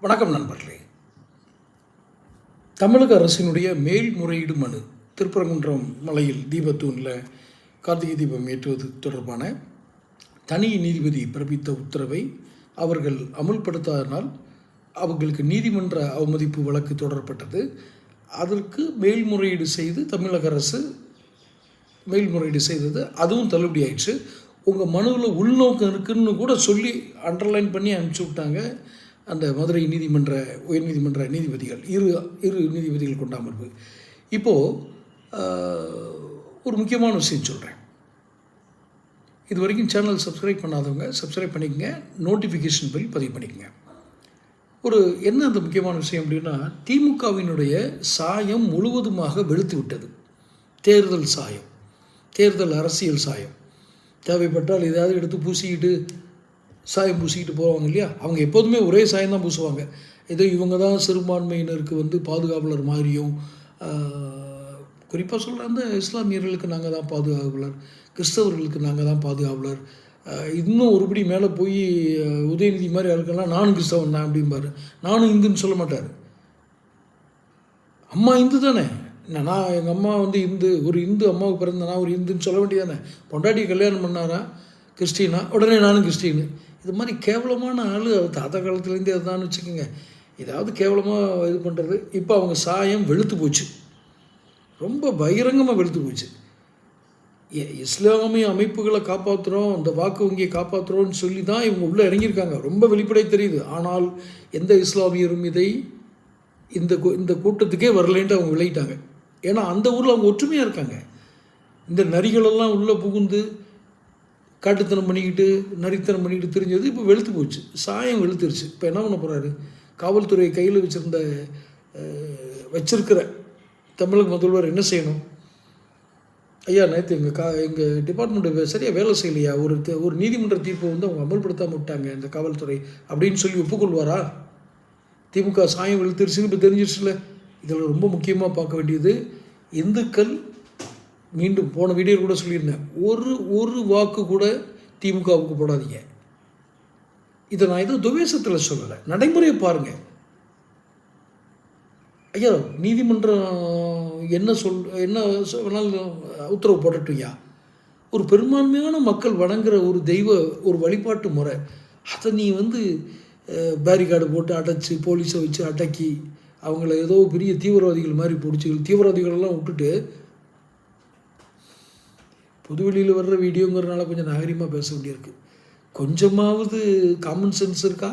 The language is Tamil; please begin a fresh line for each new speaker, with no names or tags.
வணக்கம் நண்பர்களே. தமிழக அரசினுடைய மேல்முறையீடு மனு திருப்பரங்குன்றம் மலையில் தீபத்தூணில் கார்த்திகை தீபம் ஏற்றுவது தொடர்பான தனி நீதிபதி பிறப்பித்த உத்தரவை அவர்கள் அமுல்படுத்தாதனால் அவர்களுக்கு நீதிமன்ற அவமதிப்பு வழக்கு தொடரப்பட்டது. அதற்கு மேல்முறையீடு செய்து தமிழக அரசு மேல்முறையீடு செய்தது. அதுவும் தள்ளுபடி ஆயிடுச்சு. உங்கள் மனுவில் உள்நோக்கம் இருக்குதுன்னு கூட சொல்லி அண்டர்லைன் பண்ணி அனுப்பிச்சி விட்டாங்க அந்த மதுரை உயர்நீதிமன்ற நீதிபதிகள், இரு நீதிபதிகள் கொண்ட அமர்வு. இப்போது ஒரு முக்கியமான விஷயம் சொல்கிறேன். இது வரைக்கும் சேனல் சப்ஸ்கிரைப் பண்ணாதவங்க சப்ஸ்கிரைப் பண்ணிக்கங்க, நோட்டிஃபிகேஷன் பில் பதிவு பண்ணிக்கங்க. என்ன அந்த முக்கியமான விஷயம் அப்படின்னா, திமுகவினுடைய சாயம் முழுவதுமாக வெளுத்து விட்டது. தேர்தல் சாயம், தேர்தல் அரசியல் சாயம். தேவைப்பட்டால் ஏதாவது எடுத்து பூசிக்கிட்டு சாயம் பூசிக்கிட்டு போவாங்க இல்லையா, அவங்க எப்போதுமே ஒரே சாயம் தான் பூசுவாங்க. ஏதோ இவங்க தான் சிறுபான்மையினருக்கு பாதுகாவலர் மாதிரியும், குறிப்பாக சொல்கிற அந்த இஸ்லாமியர்களுக்கு நாங்கள் தான் பாதுகாவலர், கிறிஸ்தவர்களுக்கு நாங்கள் தான் பாதுகாவலர், இன்னும் ஒருபடி மேலே போய் உதயநிதி மாதிரி ஆளுக்கெல்லாம் நானும் கிறிஸ்தவன் தான் அப்படிம்பார். நானும் இந்துன்னு சொல்ல மாட்டார். அம்மா இந்து தானே, நான் எங்கள் அம்மா இந்து, ஒரு இந்து அம்மாவுக்கு பிறந்த நான் ஒரு இந்துன்னு சொல்ல வேண்டியதானே. பொண்டாட்டி கல்யாணம் பண்ணாரா கிறிஸ்டினா, உடனே நானும் கிறிஸ்டின்னு. இது மாதிரி கேவலமான ஆள் தாத்தா காலத்துலேருந்தே அதுதான் வச்சுக்கோங்க. ஏதாவது கேவலமாக இது பண்ணுறது. இப்போ அவங்க சாயம் வெளுத்து போச்சு, ரொம்ப பகிரங்கமாக வெளுத்து போச்சு. இஸ்லாமிய அமைப்புகளை காப்பாற்றுறோம், அந்த வாக்கு வங்கியை காப்பாற்றுறோன்னு சொல்லி தான் இவங்க உள்ளே இறங்கியிருக்காங்க. ரொம்ப வெளிப்படை தெரியுது. ஆனால் எந்த இஸ்லாமியரும் இதை இந்த கூட்டத்துக்கே வரலேன்ட்டு அவங்க விளையிட்டாங்க. ஏன்னா அந்த ஊரில் அவங்க ஒற்றுமையாக இருக்காங்க. இந்த நரிகளெல்லாம் உள்ளே புகுந்து காட்டுத்தனம் பண்ணிக்கிட்டு நரித்தனம் பண்ணிக்கிட்டு தெரிஞ்சது இப்போ வெளுத்து போச்சு, சாயம் வெளுத்துருச்சு. இப்போ என்ன பண்ண போகிறாரு, காவல்துறை கையில் வச்சிருக்கிற தமிழக முதல்வர் என்ன செய்யணும்? ஐயா, நேற்று எங்கள் டிபார்ட்மெண்ட்டு சரியாக வேலை செய்யலையா, ஒரு நீதிமன்ற தீர்ப்பை அவங்க அமல்படுத்தாமல் விட்டாங்க இந்த காவல்துறை அப்படின்னு சொல்லி ஒப்புக்கொள்வாரா? திமுக சாயம் வெளுத்துருச்சுன்னு இப்போ தெரிஞ்சிருச்சுல. இதில் ரொம்ப முக்கியமாக பார்க்க வேண்டியது, இந்துக்கள், மீண்டும் போன வீடியோ கூட சொல்லியிருந்தேன், ஒரு வாக்கு கூட திமுகவுக்கு போடாதீங்க. இதை நான் எதுவும் துவேஷத்தில் சொல்லலை, நடைமுறையை பாருங்கள். ஐயா, நீதிமன்றம் என்ன வேணாலும் உத்தரவு போடட்டும் ஐயா. ஒரு பெரும்பான்மையான மக்கள் வணங்குற ஒரு வழிபாட்டு முறை, அதை நீ பேரிகார்டு போட்டு அடைச்சி, போலீஸை வச்சு அடக்கி, அவங்கள ஏதோ பெரிய தீவிரவாதிகள் மாதிரி பிடிச்சி, தீவிரவாதிகளெல்லாம் விட்டுட்டு பொதுவெளியில் வர்ற வீடியோங்கிறதுனால கொஞ்சம் நாகரிகமாக பேச வேண்டியிருக்கு. கொஞ்சமாவது காமன் சென்ஸ் இருக்கா?